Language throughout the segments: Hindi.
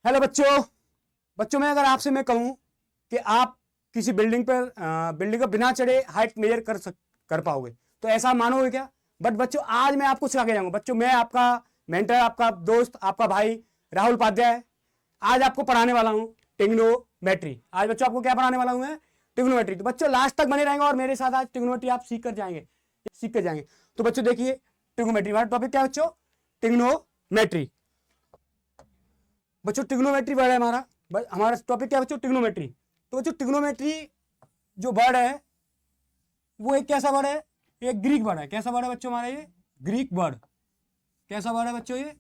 हेलो बच्चों। बच्चों में अगर आपसे मैं कहूं कि आप किसी बिल्डिंग का बिना चढ़े हाइट मेजर कर पाओगे तो ऐसा मानोगे क्या? बट बच्चों आज मैं आपको सिखा के जाऊंगा। बच्चों मैं आपका मेंटर, आपका दोस्त, आपका भाई राहुल उपाध्याय आज आपको पढ़ाने वाला हूं ट्रिग्नोमेट्री। आज बच्चों आपको क्या पढ़ाने वाला हूं मैं? ट्रिग्नोमेट्री। तो बच्चों लास्ट तक बने रहेंगे और मेरे साथ आज ट्रिग्नोमेट्री आप सीख कर जाएंगे। तो बच्चों देखिए ट्रिग्नोमेट्री हमारा टॉपिक क्या है बच्चों? ट्रिग्नोमेट्री। बच्चों ट्रिग्नोमेट्री वर्ड है हमारा टॉपिक क्या है बच्चों? ट्रिग्नोमेट्री। तो बच्चों ट्रिग्नोमेट्री जो वर्ड है वो एक कैसा वर्ड है? एक ग्रीक वर्ड है। कैसा वर्ड है बच्चों हमारा? ये ग्रीक वर्ड। कैसा वर्ड है बच्चों? ये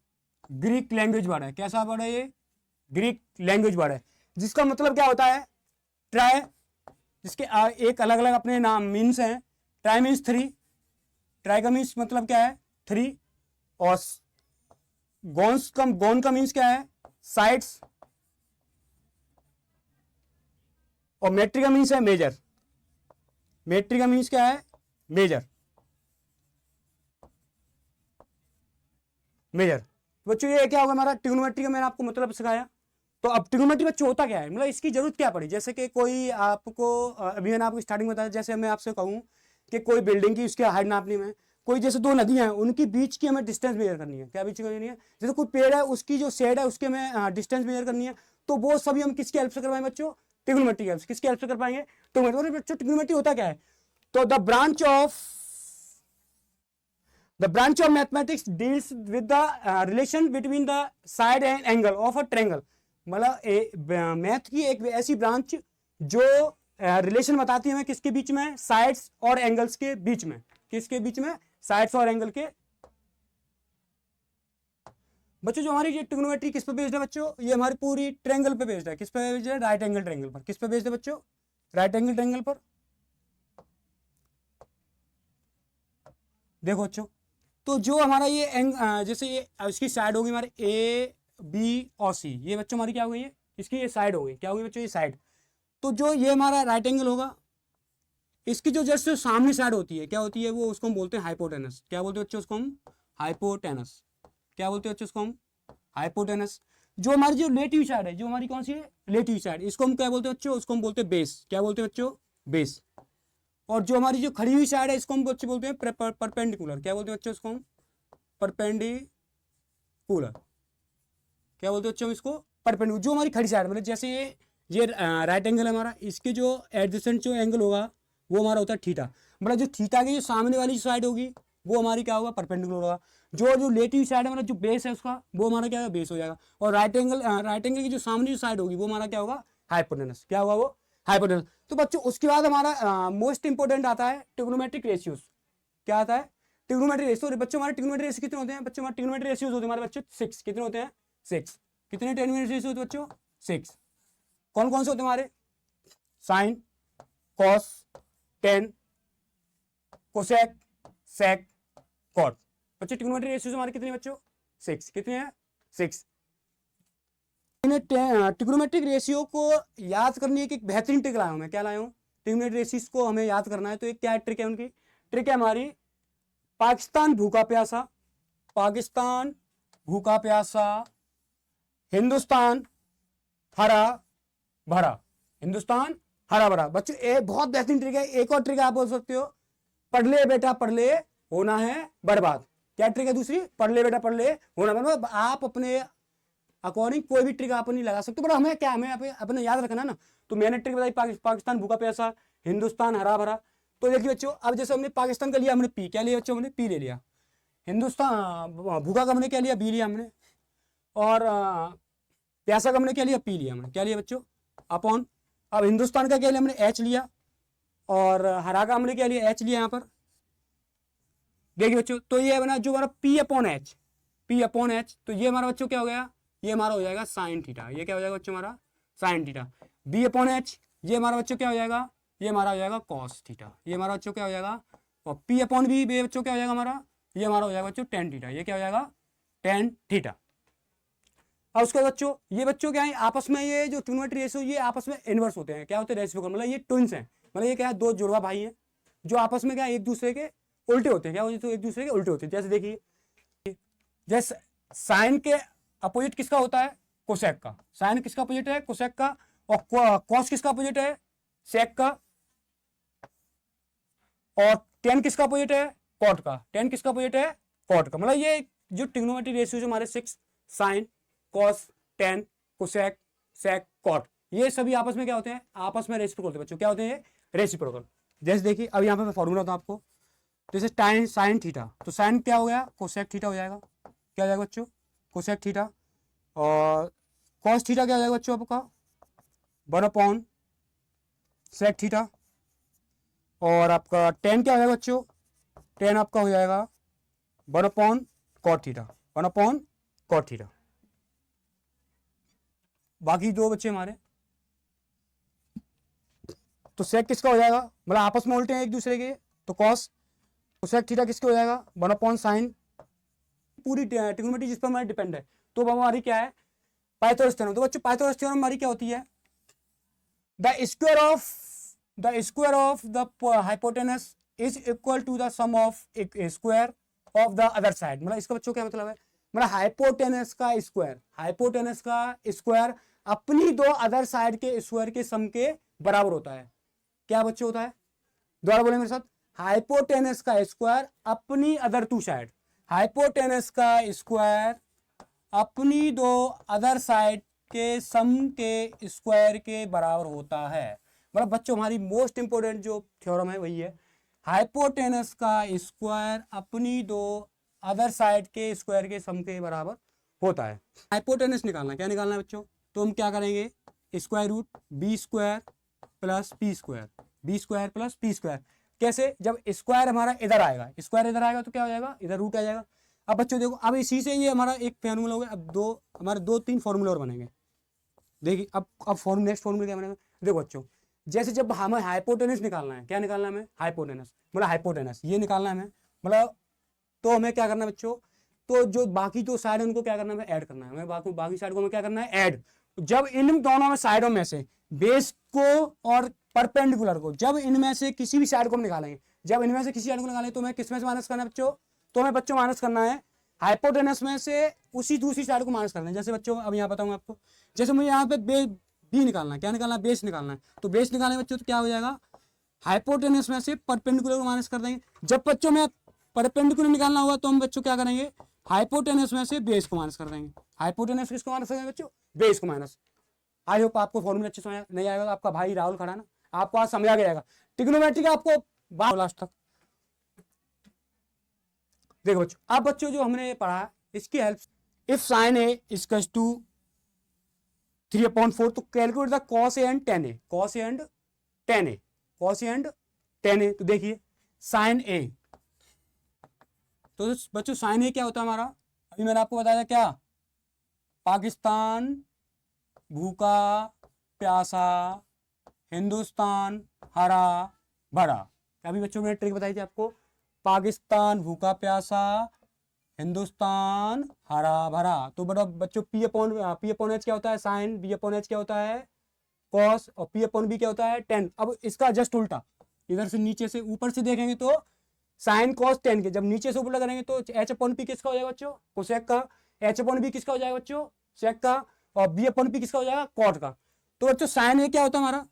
ग्रीक लैंग्वेज वर्ड है। कैसा वर्ड है? ये ग्रीक लैंग्वेज वर्ड है जिसका मतलब क्या होता है? ट्राई। जिसके एक अलग अलग अपने नाम मीन्स हैं। Try means three. ट्राई का मीन्स मतलब क्या है? थ्री। और गोन का मीन्स क्या है? साइड्स। और मेट्री का मीन्स है मेजर। मेट्री का मीन्स क्या है? मेजर। मेजर। बच्चों ये क्या होगा हमारा? ट्रिग्नोमेट्री का मैंने आपको मतलब सिखाया। तो अब ट्रिग्नोमेट्री बच्चों होता क्या है, मतलब इसकी जरूरत क्या पड़ी? जैसे कि कोई आपको अभी मैंने आपको स्टार्टिंग में बताया, जैसे मैं आपसे कहूं कि कोई बिल्डिंग की उसकी हाइट नापनी है, कोई जैसे दो नदियां हैं उनकी बीच की हमें डिस्टेंस मेजर करनी है। क्या बीच की करनी है? जैसे कोई पेड़ है उसकी जो शेड है उसके हमें डिस्टेंस मेजर करनी है। तो वो सभी हम किसकी हेल्प से करवाएंगे बच्चों? ट्रिग्नोमेट्री की हेल्प से। किसकी हेल्प से कर पाएंगे? ट्रिग्नोमेट्री। बच्चों ट्रिग्नोमेट्री होता क्या है? तो the branch of mathematics deals with the relation between the side and angle of a triangle। मतलब मैथ की एक ऐसी ब्रांच जो रिलेशन बताती है हमें किसके बीच में? साइड्स और एंगल्स के बीच में। किसके बीच में? साइड्स और एंगल के। बच्चों जो हमारी ये ट्रिग्नोमेट्री किस पे बेस्ड है बच्चों? ये हमारी पूरी ट्रायंगल पे बेस्ड है। किस पे बेस्ड है? राइट एंगल ट्रायंगल पर। किस पे बेस्ड है बच्चों? राइट एंगल ट्रायंगल पर। देखो बच्चों, तो जो हमारा ये जैसे ये इसकी साइड होगी हमारे ए बी और सी, ये बच्चों हमारी क्या हो गई है? इसकी ये साइड हो गई। क्या होगी बच्चों? ये साइड। तो जो ये हमारा राइट एंगल होगा इसकी जो जस्ट सामने साइड होती है क्या होती है? वो उसको हम बोलते हैं हाइपोटेनस। क्या बोलते हैं बच्चों उसको हम? हाइपोटेनस। क्या बोलते हैं बच्चों उसको हम? हाइपोटेनस। जो हमारी जो लेटिव साइड है, जो हमारी कौन सी है? लेटिव साइड, इसको हम क्या बोलते हैं बच्चों? उसको हम बोलते हैं बेस। क्या बोलते हैं बच्चों? बेस। और जो हमारी जो खड़ी हुई साइड है इसको हम बच्चे बोलते हैं परपेंडिकुलर। क्या बोलते हैं बच्चों उसको हम? परपेंडिकुलर। क्या बोलते हैं बच्चों इसको? परपेंडिकुलर। जो हमारी खड़ी साइड मतलब जैसे ये राइट एंगल है हमारा, इसके जो एडजेसेंट जो एंगल होगा वो हमारा होता है थीटा। मतलब जो थीटा की जो सामने वाली साइड होगी वो हमारी क्या होगा? परपेंडिकुलर होगा। जो लेटिव साइड है मतलब जो बेस है उसका, वो हमारा क्या होगा? बेस हो जाएगा। और राइट एंगल की जो सामने जो साइड होगी वो हमारा क्या होगा? हाइपोटेनस। क्या होगा वो? हाइपोटेनस। तो बच्चों उसके बाद हमारा मोस्ट इंपोर्टेंट आता है ट्रिग्नोमेट्रिक रेशियोज। क्या आता है? Trigonometry ratio. बच्चों हमारे ट्रिग्नोमेट्री रेशियो कितने होते हैं बच्चों? हमारे ट्रिग्नोमेट्री रेशियोज होते हैं हमारे बच्चों 6। कितने होते हैं? 6। कितने ट्रिग्नोमेट्री रेशियो होते हैं बच्चों? 6। कौन कौन से होते हैं हमारे? साइन, कॉस, टेन, कोसेक, सेक, कॉट। बच्चों ट्रिग्नोमेट्री रेशियोज हमारे कितने बच्चों? 6। कितने हैं? 6। ट्रिग्नोमेट्रिक रेशियो को याद करने की एक बेहतरीन ट्रिक लाया हूं मैं। क्या लाया हूं? ट्रिग्नोमेट्रिक रेशियोज को हमें याद करना है तो एक क्या ट्रिक है उनकी? ट्रिक है हमारी पाकिस्तान भूखा प्यासा, पाकिस्तान भूखा प्यासा, हिंदुस्तान हरा भरा। हिंदुस्तान हरा भरा। बच्चों एक बहुत बेहतरीन ट्रिक है। एक और ट्रिक आप बोल सकते हो, पढ़ ले बेटा पढ़ ले होना है बर्बाद। क्या ट्रिक है दूसरी? पढ़ ले बेटा पढ़ ले होना बर्बाद। आप अपने अकॉर्डिंग कोई भी ट्रिक आप नहीं लगा सकते, बट हमें क्या, हमें अपने याद रखना ना। तो मैंने ट्रिक बताई पाकिस्तान भूखा प्यासा, हिंदुस्तान हरा भरा। तो देखिए बच्चों अब जैसे हमने पाकिस्तान का लिया, हमने पी। क्या लिया बच्चों? हमने पी ले लिया। हिंदुस्तान भूखा का हमने क्या लिया? बी लिया हमने। और प्यासा का हमने क्या लिया? पी लिया हमने। क्या लिया बच्चों? अपॉन। अब हिंदुस्तान का क्या लिया हमने? एच लिया। और हरा का हमने क्या लिया? एच लिया। यहां पर देखिए बच्चों, तो ये बना जो हमारा P upon H. P upon H. तो ये हमारा बच्चों क्या हो गया? ये हमारा हो जाएगा साइन थीटा। ये क्या हो जाएगा बच्चों? हमारा sine theta. B upon H, ये हमारा बच्चों क्या हो जाएगा? ये हमारा हो जाएगा कॉस थीटा। ये हमारा बच्चों क्या हो जाएगा? और पी अपॉन बी, ये बच्चों क्या हो जाएगा हमारा? ये हमारा हो जाएगा बच्चों टेन थीटा। ये क्या हो जाएगा? Tan theta. अब उसके बच्चों ये बच्चों क्या है आपस में, ये जो ट्रिग्नोमेट्री रेशियो ये आपस में इनवर्स होते हैं। क्या होते हैं? रेसिप्रोकल। मतलब ये ट्विंस हैं। मतलब ये क्या है? दो जुड़वा भाई हैं जो आपस में क्या एक दूसरे के उल्टे होते हैं। क्या होते हैं? एक दूसरे के उल्टे होते हैं। जैसे देखिए, जैसे साइन के अपोजिट किसका होता है? कोसेक का। साइन किसका अपोजिट है? कोसेक का। और कॉस किसका अपोजिट है? सेक का। और टेन किसका अपोजिट है? कॉट का। टेन किसका अपोजिट है? कॉट का। मतलब ये जो ट्रिग्नोमेट्री रेशियोज हमारे 6, साइन, कॉस, टेन, कोसेक, सेक, कॉट, ये सभी आपस में क्या होते हैं? आपस में रेसिप्रोकल होते हैं बच्चों। क्या होते हैं? रेसिप्रोकल। जैसे देखिए अब यहाँ पे मैं फॉर्मूला बताऊँ आपको। जैसे टाइन साइन थीटा, तो साइन क्या हो गया? कोसेक थीटा हो जाएगा। क्या हो जाएगा बच्चों? Cosec theta. और कॉस थीटा क्या हो जाएगा बच्चों आपका? 1/, सेक थीटा। और आपका टेन क्या हो जाएगा बच्चों? टेन आपका हो जाएगा 1/, कॉट थीटा। 1/, cot theta. बाकी दो बच्चे हमारे, तो सेक किसका हो जाएगा? मतलब आपस में उल्टे हैं एक दूसरे के, तो कॉस। कोसेक थीटा किसके हो जाएगा? 1/, साइन। पूरी ट्रिग्नोमेट्री जिस पर हमारी डिपेंड है। तो हमारी क्या है? Pythagoras theorem. तो बच्चों पाइथागोरस थ्योरम हमारी क्या होती है? The square of the hypotenuse is equal to the sum of square of the other side. मतलब इसका बच्चों क्या मतलब है? मतलब हाइपोटेनस का स्क्वायर अपनी दो अदर साइड के स्क्वायर के सम के बराबर होता है। क्या बच्चों होता है? दोबारा बोले मेरे साथ। हाइपोटेनस का स्क्वायर अपनी अदर टू साइड, हाइपोटेनस का स्क्वायर अपनी दो अदर साइड के सम के स्क्वायर के बराबर होता है। मतलब बच्चों हमारी मोस्ट इंपोर्टेंट जो थ्योरम है वही है, हाइपोटेनस का स्क्वायर अपनी दो अदर साइड के स्क्वायर के सम के बराबर होता है। हाइपोटेनस निकालना, क्या निकालना है बच्चों? तो हम क्या करेंगे? Square root B square plus P square, B square plus P square. कैसे? जब स्क्वायर हमारा इधर आएगा, स्क्वायर इधर आएगा तो क्या हो जाएगा? इधर रूट आ जाएगा। अब बच्चों देखो, अब इसी से ये हमारा एक फॉर्मूला हो गया। अब हमारे 2-3 फॉर्मूले और बनेंगे। देखिए अब नेक्स्ट फॉर्मूला क्या बनेगा? देखो बच्चों, जैसे जब हमें हाइपोटेनस निकालना है, क्या निकालना है हमें? हाइपोटेनस। मतलब हाइपोटेनस ये निकालना है हमें, मतलब तो हमें क्या करना है बच्चों? तो जो बाकी दो साइड है उनको क्या करना है? ऐड करना है हमें। बाकी साइड को हमें क्या करना है? ऐड। जब इन दोनों में साइडों में से बेस को और परपेंडिकुलर को, जब इनमें से किसी भी साइड को हम निकालेंगे, जब इनमें से किसी साइड को निकालेंगे तो हमें किसमें से माइनस करना है बच्चों? तो हमें बच्चों माइनस करना है हाइपोटेनस में से उसी दूसरी साइड को माइनस करना है। जैसे बच्चों अब यहाँ बताऊंगा आपको, जैसे मुझे यहाँ पे बी निकालना है, क्या निकालना है? बेस निकालना है। तो बेस निकालने बच्चों तो क्या हो जाएगा? हाइपोटेनस में से परपेंडिकुलर को माइनस कर देंगे। जब बच्चों में परपेंडिकुलर निकालना होगा तो हम बच्चों क्या करेंगे? हाइपोटेनस में से बेस को माइनस कर देंगे। हाइपोटेनस किसको माइनस करेंगे बच्चों? बेस को माइनस। आई होप आपको फॉर्मूला अच्छे समझ नहीं आएगा तो आपका भाई राहुल खड़ा ना, आपको आज समझा के जाएगा ट्रिग्नोमेट्री का आपको लास्ट तक। देखो बच्चों, अब बच्चों जो हमने पढ़ा इसकी help, if sine A equals to 3/4 तो calculate the cos A and tan A. Cos A and tan A, cos A and tan A. तो देखिए साइन ए, तो बच्चों साइन ए क्या होता है हमारा? अभी मैंने आपको बताया क्या? पाकिस्तान भूखा प्यासा, हिंदुस्तान हरा भरा। अभी बच्चों मैंने ट्रिक बताई थी आपको, पाकिस्तान भूखा प्यासा, हिंदुस्तान हरा भरा। तो बड़ा बच्चों पी अपॉन एच क्या होता है? साइन। बी अपॉन एच क्या होता है? कॉस। और पी अपॉन बी क्या होता है? टेन। अब इसका जस्ट उल्टा, इधर से नीचे से ऊपर से देखेंगे तो साइन कॉस टेन के, जब नीचे से ऊपर करेंगे तो एच अपॉन पी किसका हो जाएगा बच्चों? कोसेक का। एच अपॉन बी किसका हो जाएगा बच्चों? सेक का। और बी अपॉन पी किसका हो जाएगा? कॉट का। तो बच्चों साइन ए क्या होता है हमारा?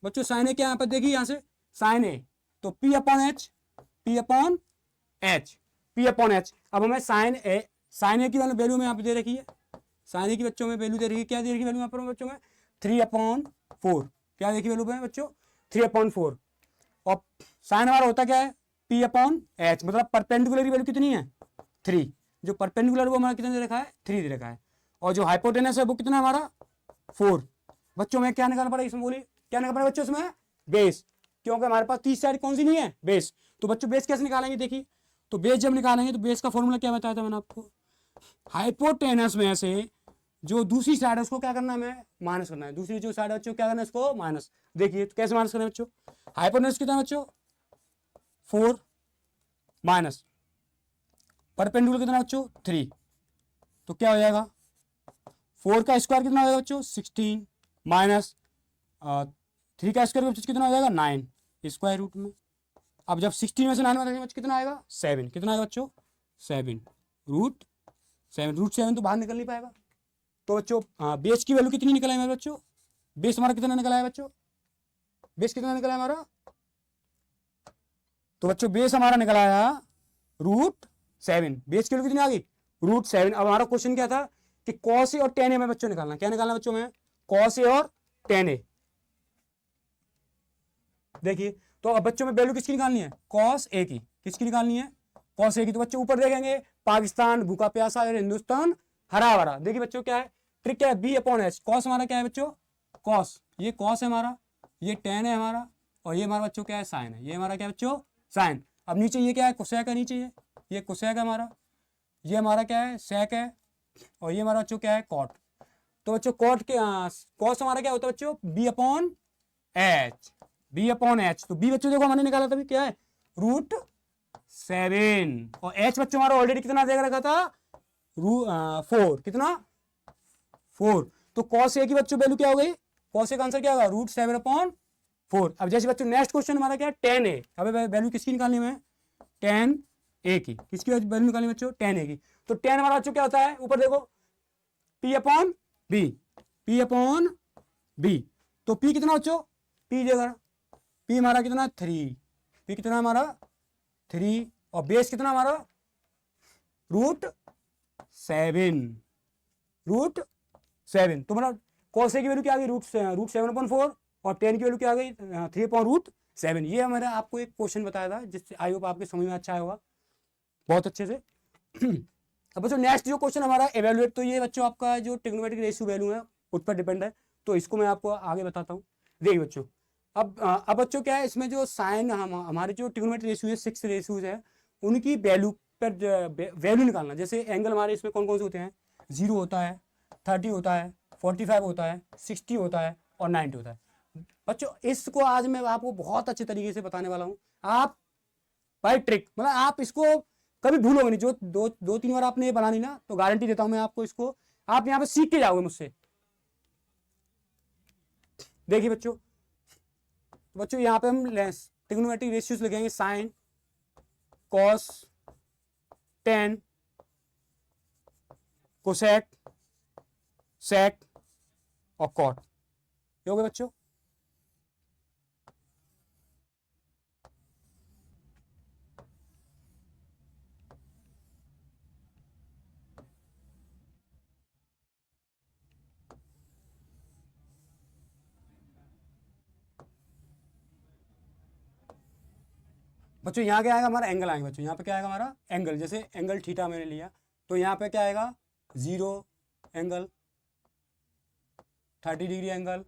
बच्चों साइन ए क्या, यहाँ पर देखिए यहाँ से साइन ए, तो P upon H, P upon H, P upon H. अब हमें साइन ए की वैल्यू में यहाँ पे दे रखी है, साइन ए की बच्चों में वैल्यू दे रखी है। क्या दे रखी वैल्यू यहाँ पर बच्चों में? 3/4। क्या देखिए वैल्यू है बच्चों? 3/4। और साइन हमारा होता क्या है? P upon H. मतलब परपेंडिकुलर की वैल्यू कितनी है? 3। जो परपेंडिकुलर वो हमारा कितना दे रखा है? 3 दे रखा है। और जो हाइपोटेनस है वो कितना है हमारा? 4। बच्चों में क्या निकालना पड़ेगा इसमें? बोलिए क्या निकालना पड़ेगा बच्चों इसमें? बेस। क्योंकि हमारे पास 30 साइड कौन सी नहीं है? बेस। तो बच्चों बेस कैसे निकालेंगे? देखिए, तो बेस जब निकालेंगे तो बेस का फॉर्मूला क्या बताया था मैंने आपको? हाइपोटेनस में से जो दूसरी साइड है उसको क्या करना है? हमें माइनस करना है। दूसरी जो साइड है बच्चों क्या करना है? इसको माइनस। देखिए तो कैसे माइनस करना है बच्चों? हाइपोटेनस कितना है बच्चों? 4 माइनस परपेंडिकुलर कितना बच्चों? 3। तो क्या हो जाएगा? 4 का स्क्वायर कितना हो जाएगा बच्चों? 16 माइनस 3 का स्क्वायर बच्चों कितना हो जाएगा? 9 स्क्वायर रूट में। अब जब 16 में से 9 में कितना आएगा? 7। कितना आएगा बच्चों? 7 रूट 7। रूट 7 तो बाहर निकल नहीं पाएगा। तो बच्चों बेस की वैल्यू कितनी निकल आई मेरे बच्चों, बेस हमारा कितना निकला है बच्चों, बेस कितना निकला है हमारा, तो बच्चों बेस हमारा निकला आया √7, बेस की वैल्यू कितनी आ गई √7। अब हमारा क्वेश्चन क्या था कि cos ए और tan ए में बच्चों निकालना, क्या निकालना बच्चों में, cos ए और tan ए। देखिए तो अब बच्चों में वैल्यू किसकी निकालनी है, cos ए की, किसकी निकालनी है, cos ए की। तो बच्चों ऊपर देखेंगे पाकिस्तान भूखा प्यासा और हिंदुस्तान हरा भरा। देखिए बच्चों क्या है ट्रिक, क्या है B/H, cos हमारा क्या है बच्चों, cos, ये cos है हमारा, ये tan है हमारा, और ये हमारा बच्चों क्या है sin है, ये हमारा क्या है बच्चों sin। अब नीचे ये क्या है cosec है, नीचे ये cosec है हमारा, ये हमारा क्या है sec है, और ये हमारा बच्चों क्या है cot। तो बच्चों cot के cos हमारा क्या होता है बच्चों B/H, B/H। तो B बच्चों देखो हमने निकाला था क्या है √7, और H बच्चों हमारा ऑलरेडी कितना देख रखा था 4, कितना 4। तो cos ए की बच्चों वैल्यू क्या हो गई, cos ए का आंसर क्या होगा √7/4। अब जैसे बच्चों नेक्स्ट क्वेश्चन हमारा क्या है tan ए, अब वैल्यू किसकी निकालनी है, tan ए की, किसकी वैल्यू निकालनी बच्चों, tan ए की। तो tan हमारा बच्चों क्या होता है, ऊपर देखो P/B, P/B। तो P कितना बच्चों, P देगा, P हमारा कितना 3, P कितना हमारा 3, और बेस कितना हमारा √7। तो मतलब cos ए की वैल्यू क्या आ गई √7/4, और tan की वैल्यू क्या आ गई 3/√7। ये मैंने आपको एक क्वेश्चन बताया था जिससे आई होप आपके समझ में अच्छा आया होगा बहुत अच्छे से। अब बच्चों नेक्स्ट जो क्वेश्चन हमारा एवेल्युएट, तो ये बच्चों आपका जो ट्रिग्नोमेट्रिक रेशियो वैल्यू है उस पर डिपेंड है, तो इसको मैं आपको आगे बताता हूँ। देखिए बच्चों अब बच्चों क्या है इसमें जो साइन हमारे जो ट्रिग्नोमेट्रिक रेशियो है 6 रेशियोज है, उनकी वैल्यू पर वैल्यू निकालना। जैसे एंगल हमारे इसमें कौन कौन से होते हैं, 0 होता है, 30 होता है, 45 होता है, 60 होता है, और 90 होता है। बच्चों इसको आज मैं आपको बहुत अच्छे तरीके से बताने वाला हूँ, आप बाय ट्रिक, मतलब आप इसको कभी भूलोगे नहीं। जो दो तीन बार आपने ये बनानी ना, तो गारंटी देता हूं मैं आपको, इसको आप यहाँ पे सीख के जाओगे मुझसे। देखिए बच्चों यहाँ पे हम ट्रिग्नोमेट्रिक रेशियोज लिखेंगे, साइन, कॉस, tan, कोसेक, सेक और कॉट। ये हो गए बच्चों। बच्चों यहाँ क्या आएगा हमारा एंगल आएगा बच्चों, यहाँ पे क्या आएगा हमारा एंगल, जैसे एंगल थीटा मैंने लिया तो यहाँ पे क्या आएगा 0 एंगल, 30 डिग्री एंगल,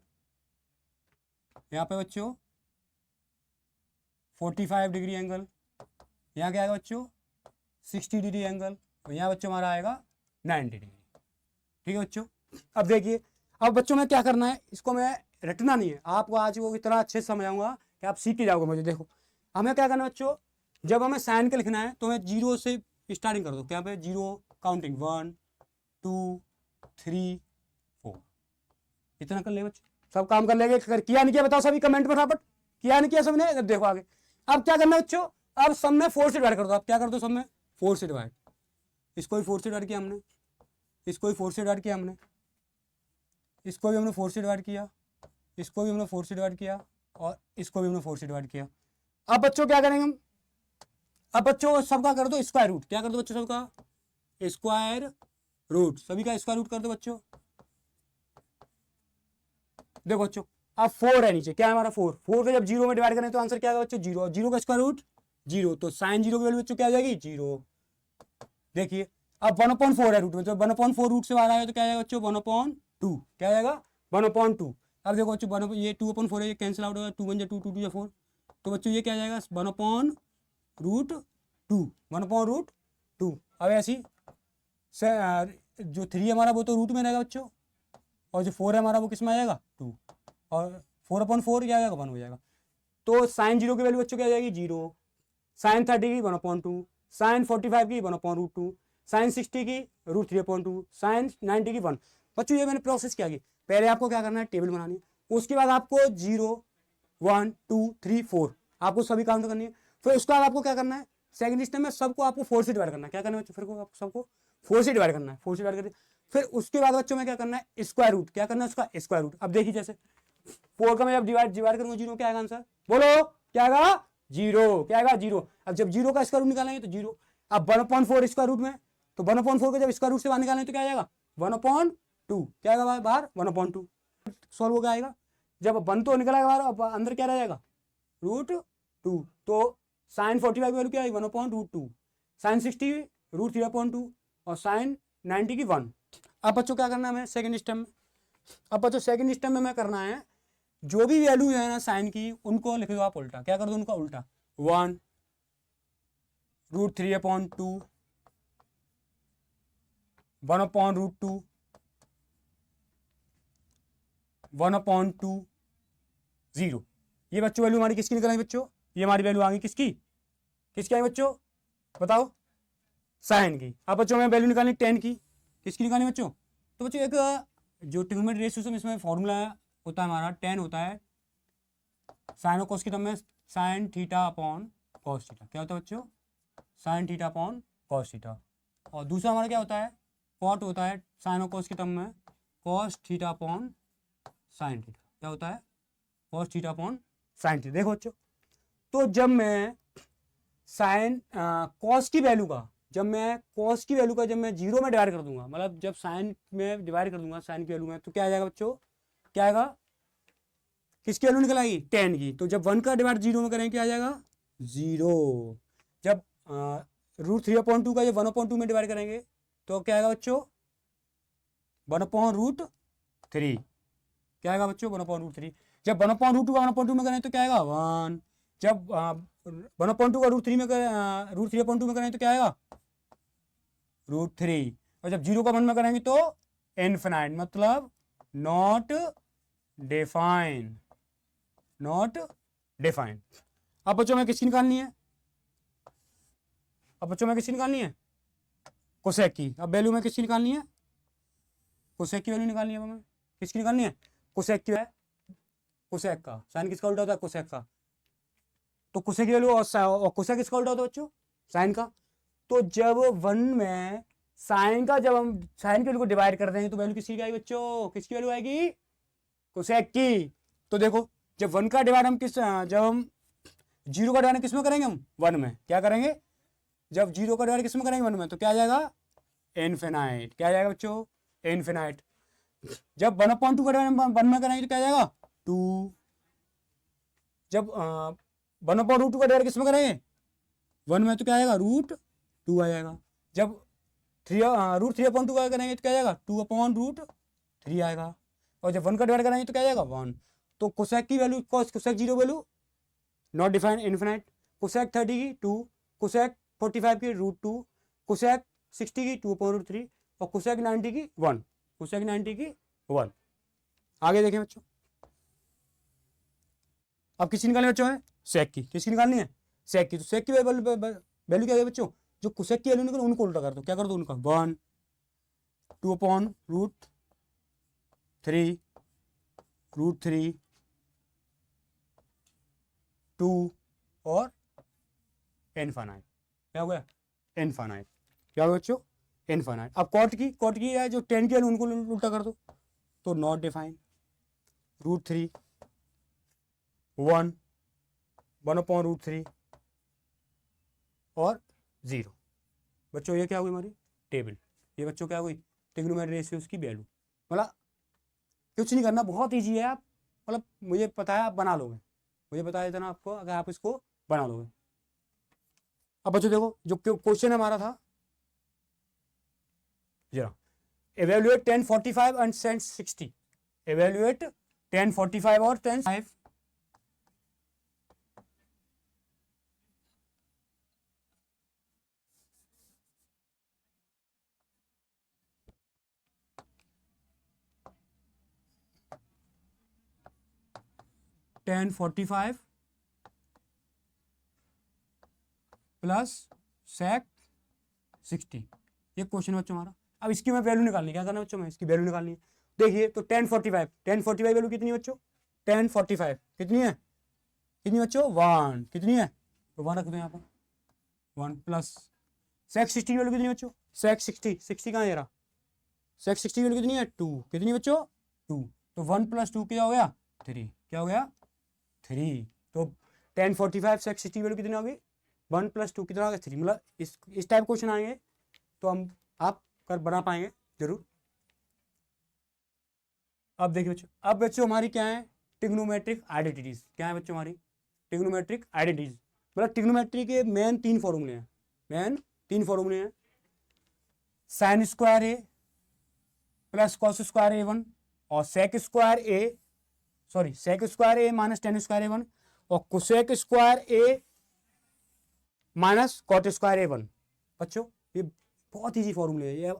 यहाँ पे बच्चों 45 डिग्री एंगल, यहाँ क्या आएगा बच्चों 60 डिग्री एंगल, और यहाँ बच्चों हमारा आएगा 90 डिग्री। ठीक है बच्चों। अब देखिए अब बच्चों में क्या करना है, इसको मैं रटना नहीं है, आपको आज वो इतना अच्छे से समझाऊंगा कि आप सीख के जाओगे मुझे। देखो हमें क्या करना है बच्चों, जब हमें साइन के लिखना है तो हमें 0 से स्टार्टिंग कर दो, क्या पे 0 काउंटिंग 1 2 3 4, इतना कर ले बच्चों, सब काम कर लेंगे। किया नहीं किया बताओ सभी कमेंट में फटाफट, किया नहीं किया सबने, देखो आगे। अब क्या करना है बच्चों, अब सब में 4 से डिवाइड कर दो। आप क्या कर दो, सब में 4 से डिवाइड, इसको भी 4 से डिवाइड किया हमने, इसको भी 4 से डिवाइड किया हमने, इसको भी हमने 4 से डिवाइड किया, इसको भी हमने 4 से डिवाइड किया, और इसको भी हमने 4 से डिवाइड किया। अब बच्चों क्या करेंगे हम, अब बच्चों सबका कर दो स्क्वायर रूट, क्या कर दो बच्चों सबका स्क्वायर रूट, सभी का स्क्वायर रूट कर दो बच्चों। देखो बच्चों अब 4 है नीचे, क्या है हमारा 4 को जब 0 में डिवाइड करें तो आंसर क्या आएगा बच्चों 0, 0 का स्क्वायर रूट 0, तो साइन 0 की वैल्यू बच्चों क्या आ जाएगी 0। देखिए अब 1/4 है रूट में, तो 1/4 रूट से बाहर आएगा तो क्या आएगा बच्चों 1/2, क्या आ जाएगा 1/2। अब देखो बच्चों ये 2/4 है, ये कैंसिल आउट होगा, 2 1 2 2 2 4, तो बच्चों ये क्या आ जाएगा 1/√2, 1/√2। अब ऐसी जो 3 हमारा वो तो रूट में रहेगा बच्चों, और जो 4 है हमारा वो किस में आ जाएगा 2, और 4/4 क्या आएगा 1 हो जाएगा। तो साइन 0 की वैल्यू बच्चों क्या आ जाएगी 0, साइन 30 की 1/2, साइन 45 की 1/√2, साइन 60 की √3/2, साइन 90 की 1। बच्चों ये मैंने प्रोसेस क्या की, पहले आपको क्या करना है टेबल बनानी है, उसके बाद आपको 0 1 2 3 4 आपको सभी काउंट करनी है। फिर उसके बाद आपको क्या करना है सेकंड स्टेप में सबको आपको 4 से डिवाइड करना है, क्या करना है फिर को आपको सबको 4 से डिवाइड करना है, 4 से डिवाइड करके फिर उसके बाद बच्चों में क्या करना है, स्क्वायर रूट, क्या करना है उसका स्क्वायर रूट। अब देखिए जैसे 4 का मैं जब डिवाइड करूंगा 0, क्या आएगा आंसर, बोलो क्या आएगा, 0, क्या आएगा 0। अब जब 0 का स्क्वायर रूट निकालेंगे तो 0। अब 1/4 स्क्वायर रूट में, तो 1/4 को जब स्क्वायर रूट से बाहर निकालेंगे तो क्या आ जाएगा 1/2, क्या आएगा बाहर 1/2, सॉल्व हो जाएगा। जब 1 तो निकला बाहर, अब अंदर क्या रह जाएगा √2, तो sin 45 की वैल्यू क्या है 1/√2, sin 60 √3/2 और sin 90 की 1। अब बच्चों क्या करना है हमें सेकंड स्टेप में, अब बच्चों सेकंड स्टेप में मैं करना है जो भी वैल्यू है ना साइन की उनको लिख दो आप उल्टा, क्या कर दो उनका उल्टा, 1 √3/2 1/√2 1/2 0। ये बच्चों वैल्यू हमारी किसकी निकल आई बच्चों, ये हमारी वैल्यू आ गई किसकी, किसकी आई बच्चों बताओ, साइन की। अब बच्चों में वैल्यू निकालनी 10 की, किसकी निकालनी बच्चों, तो बच्चों एक जो ट्रिग्नोमेट्रिक रेशियो इसमें फॉर्मूला होता है हमारा 10 होता है साइन और कॉस की टर्म में sine theta upon cos theta, क्या होता है बच्चों sine theta upon cos theta. और दूसरा हमारा क्या होता है कॉट होता है साइन और कॉस की टर्म में cos theta upon sine theta, क्या होता है cos theta upon sine theta. देखो बच्चों, तो जब मैं साइन कॉस की वैल्यू का जब मैं 0 में डिवाइड कर दूंगा, मतलब जब साइन में डिवाइड कर दूंगा साइन की वैल्यू में, तो क्या आ जाएगा बच्चों, क्या आएगा, किसकी वैल्यू निकल आएगी 10 की। तो जब 1 का डिवाइड 0 में करेंगे क्या आ जाएगा 0। जब √3/2 का जब 1/2 में डिवाइड करेंगे तो क्या आएगा बच्चों 1/√3, क्या आएगा बच्चों 1/√3। जब 1/2 का 1/2 में करें तो क्या आएगा 1। जब 1/2 का √3 में √3/2 में करें तो क्या आएगा √3। और जब 0 का 1 में करेंगे तो इनफिनाइट, मतलब नॉट डिफाइन, नॉट डिफाइन। अब बच्चों में किसकी निकालनी है, अब बच्चों में किसकी निकालनी है कोसेक की। अब वैल्यू में किसकी निकालनी है कोसेक की वैल्यू निकालनी है, हमें किसकी निकालनी है कोसेक की है, कोसेक का साइन किसका उल्टा होता है कोसेक का, तो कोसेक की वैल्यू और कोसेक किसका उल्टा होता है बच्चों साइन का। तो जब 1 में साइन का जब हम साइन की वैल्यू को डिवाइड कर देंगे तो वैल्यू किसकी आएगी बच्चों, किसकी वैल्यू आएगी कोसेक की। तो देखो जब 1 का डिवाइड हम जब हम 0 का डिवाइड किस में करेंगे हम 1 में, क्या करेंगे जब 0 का डिवाइड किस में करेंगे 1 में, तो क्या आ जाएगा इनफिनाइट, क्या आ जाएगा बच्चों इनफिनाइट। जब 1/2 का डिवाइड 1 में करेंगे तो क्या आ जाएगा 2। जब 1/√2 का डिवाइड किस में करेंगे 1 में तो क्या आएगा √2 आ जाएगा। जब √3/2 का करेंगे तो क्या आएगा 2/√3 आएगा। और जब 1 का डिवाइड करेंगे तो क्या आएगा 1। तो कोसेक की value cosec 0 value not define infinite, cosec 30 की 2, कोसेक 45 की √2, कोसेक 60 की 2/√3 और कोसेक 90 की 1, कोसेक 90 की 1। आगे देखें बच्चों, अब किसकी निकालनी बच्चों है सेक की, किसकी निकालनी है सेक की। तो सेक की वैल्यू क्या है बच्चों, जो कोसेक की वैल्यू निकल उनको उल्टा कर दो, क्या कर दो उनका 1 2/√3 √3 2 और इनफाइनाइट, क्या हो गया इनफाइनाइट, क्या हो गया बच्चों इनफाइनाइट। अब कॉट की है जो 10 की वैल्यू उनको उल्टा कर दो, तो नॉट डिफाइन √3 1 1/√3 और 0। बच्चों ये क्या हुई हमारी टेबल, ये बच्चों क्या हुई ट्रिग्नोमेट्रिक रेशियोज की वैल्यू। मतलब कुछ नहीं करना, बहुत ईजी है, आप मतलब मुझे पता है आप बना लोगे, मुझे बता देता ना आपको अगर आप इसको बना लोगे। अब बच्चों देखो जो क्वेश्चन हमारा था जरा, evaluate 1045 and 1060, evaluate 1045 और 10 1045 प्लस सेक 60, ये क्वेश्चन बच्चों हमारा। अब इसकी मैं वैल्यू निकालनी, क्या करना बच्चों में इसकी वैल्यू निकालनी है। देखिए तो 1045 वैल्यू कितनी है बच्चों 1045 कितनी है, कितनी बच्चों 1, कितनी है तो 1 रख दो यहाँ पर 1 प्लस सेक 60 की वैल्यू कितनी बच्चों सेक 60 कहाँ है रहा सेक्स 60 वैल्यू कितनी है 2, कितनी बच्चों 2, तो 1 + 2 क्या हो गया 3, क्या हो गया 3, तो 1045 सेक्स 60 वैल्यू कितनी होगी 1 + 2 कितना हो गया 3, मतलब इस टाइप क्वेश्चन आएंगे तो हम आप कर बना पाएंगे जरूर। अब देखिए बच्चों, अब बच्चों हमारी क्या है ट्रिग्नोमेट्रिक आइडेंटिटीज, क्या है बच्चों हमारी ट्रिग्नोमेट्रिक आइडेंटिटीज, मतलब ट्रिग्नोमेट्री के मेन 3 फॉर्मूले हैं, मेन 3 फॉर्मूले हैं, sign square A plus cos square ए 1 और सेक square A minus tan square ए 1 और cosec square A minus cot square ए 1। बच्चों ये बहुत ईजी फॉर्मूले है, ये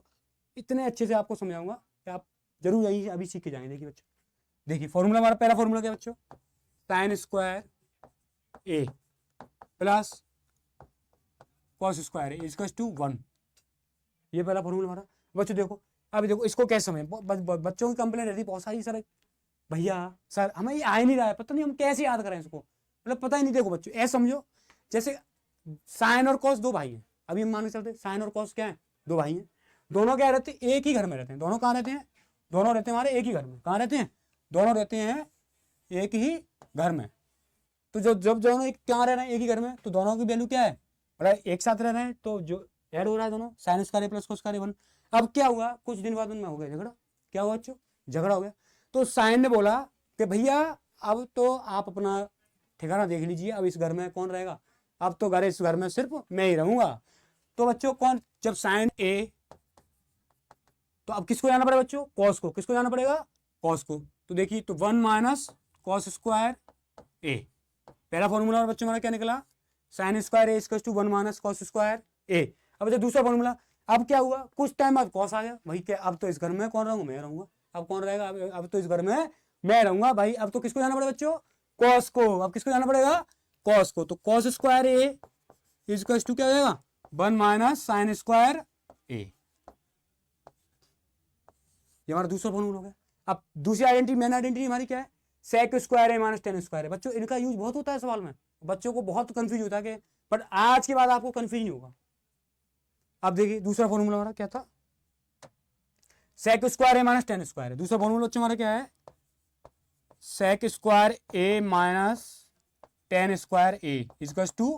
इतने अच्छे से आपको समझाऊंगा कि आप जरूर यही अभी सीख के जाएंगे। देखिए बच्चों, देखिए फॉर्मूला हमारा पहला फॉर्मूला क्या बच्चों sine square A plus cos square A equals to 1, ये पहला फॉर्मूला हमारा। बच्चों देखो अभी देखो इसको कैसे समझें, बच्चों की कंप्लेंट रहती है बहुत सारी, सर भैया सर हमें ये आ ही नहीं रहा है, पता नहीं हम कैसे याद करें इसको, मतलब पता ही नहीं। देखो बच्चों ऐसे समझो जैसे साइन और कॉस 2 भाई हैं, अभी हम मान के चलते साइन और कॉस क्या है 2 भाई हैं, दोनों क्या रहते हैं एक ही घर में रहते हैं, दोनों कहाँ रहते हैं, दोनों रहते हैं हमारे एक ही घर में, कहाँ रहते हैं दोनों रहते हैं एक ही घर में। तो जब दोनों क्या रह रहे हैं एक ही घर में, तो दोनों की वैल्यू क्या है मतलब एक साथ रह रहे हैं, तो जो ऐड हो रहा है दोनों sine square plus cos square 1। अब क्या हुआ कुछ दिन बाद उनमें हो गया झगड़ा, क्या हुआ बच्चों झगड़ा हो गया, तो साइन ने बोला कि भैया अब तो आप अपना ठिकाना देख लीजिए, अब इस घर में कौन रहेगा, अब तो इस घर में सिर्फ मैं ही रहूंगा। तो बच्चों कौन, जब साइन ए, तो अब किसको जाना पड़ेगा बच्चों कॉस को, किसको जाना पड़ेगा कॉस को, तो देखिए तो 1 माइनस कॉस स्क्वायर ए, पहला फॉर्मूला बच्चों हमारा क्या निकला sine square A equals to 1 minus cos square A. अब बच्चों दूसरा फॉर्मूला, अब क्या हुआ कुछ टाइम बाद कॉस आ गया, भाई क्या अब तो इस घर में कौन रहूंगा मैं रहूंगा, अब कौन रहेगा अब तो इस घर में मैं रहूंगा भाई, अब तो किसको जाना पड़ेगा बच्चों कॉस को, अब किसको जाना पड़ेगा कॉस को, तो cos square A equals to क्या हो जाएगा 1 माइनस साइन स्क्वायर ए, ये हमारा दूसरा फॉर्मूला हो गया। अब दूसरी आइडेंटिटी मेन आइडेंटिटी हमारी क्या है sec square A minus tan square है। बच्चों इनका यूज बहुत होता है सवाल में, बच्चों को बहुत कंफ्यूज होता है कि, बट आज के बाद आपको कंफ्यूज नहीं होगा। अब देखिए दूसरा फॉर्मूला हमारा क्या था sec square A minus tan square है, दूसरा फॉर्मूला बच्चों हमारा क्या है sec square A minus tan square A equals to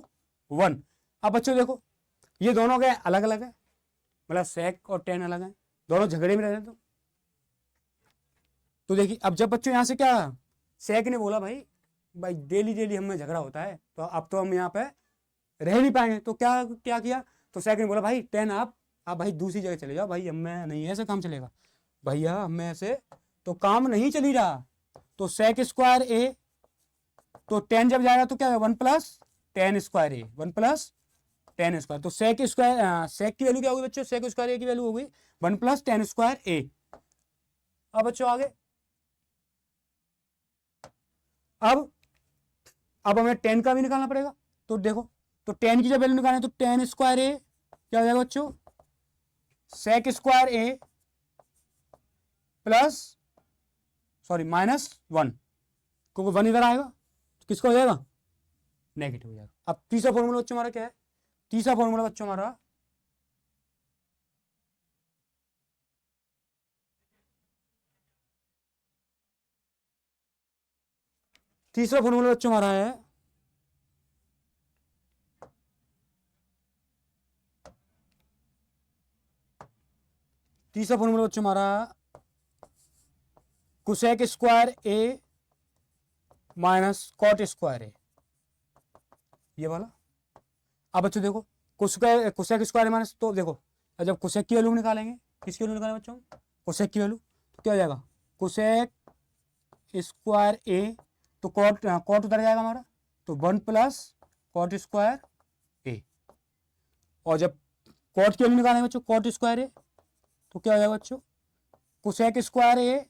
1। अब बच्चों देखो ये दोनों क्या अलग अलग है, मतलब सेक और टेन अलग है, दोनों झगड़े में रहते हैं, तो देखिए अब जब बच्चों यहाँ से क्या सेक ने बोला भाई भाई डेली डेली हमें झगड़ा होता है, तो अब तो हम यहाँ पे रह नहीं पाएंगे, तो क्या क्या किया, तो सेक ने बोला भाई टेन आप भाई दूसरी जगह चले जाओ, भाई हमें नहीं ऐसे काम चलेगा भैया, हमें ऐसे तो काम नहीं चल ही रहा, तो सेक स्क्वायर ए, तो 10 जब जाएगा तो क्या है 1 प्लस टेन स्क्वायर ए 1 प्लस टेन स्क्वायर, तो सेक स्क्वायर सेक की वैल्यू क्या होगी बच्चों सेक स्क्वायर ए की वैल्यू होगी 1 प्लस टेन स्क्वायर ए। अब बच्चों आगे अब हमें 10 का भी निकालना पड़ेगा, तो देखो तो 10 की जब वैल्यू निकालें तो टेन स्क्वायर ए क्या हो जाएगा बच्चों सेक स्क्वायर ए प्लस माइनस 1, क्योंकि 1 इधर आएगा तो किसका हो जाएगा नेगेटिव हो जाएगा। अब तीसरा फॉर्मूला बच्चों हमारा क्या है, तीसरा फॉर्मूला बच्चों हमारा तीसरा फॉर्मूला बच्चों हमारा है तीसरा फॉर्मूला बच्चों हमारा cosec square A minus cot square ए, ये वाला। अब बच्चों देखो कोसेक स्क्वायर माइनस, तो देखो जब कोसेक की वैल्यू निकालेंगे, किसकी वैल्यू निकालेंगे बच्चों कोसेक की वैल्यू, तो क्या हो जाएगा कोसेक स्क्वायर ए, तो कॉट उतर जाएगा हमारा, तो 1 प्लस कॉट स्क्वायर ए, और जब कॉट की वैल्यू निकालेंगे बच्चों कॉट स्क्वायर ए, तो क्या हो जाएगा बच्चों cosec square A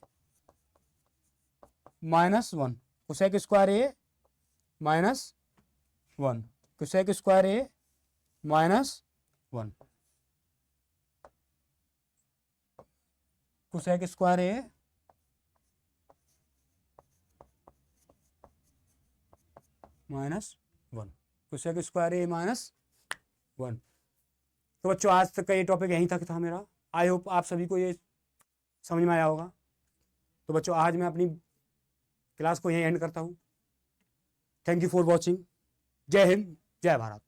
minus 1, cosec square A minus 1, cosec square A minus 1, cosec square A minus 1, cosec square A minus 1। तो बच्चों आज तक का ये टॉपिक यहीं तक था मेरा। आई होप आप सभी को ये समझ में आया होगा। तो बच्चों आज मैं अपनी क्लास को यहीं एंड करता हूँ। Thank you for watching. जय हिंद, जय भारत।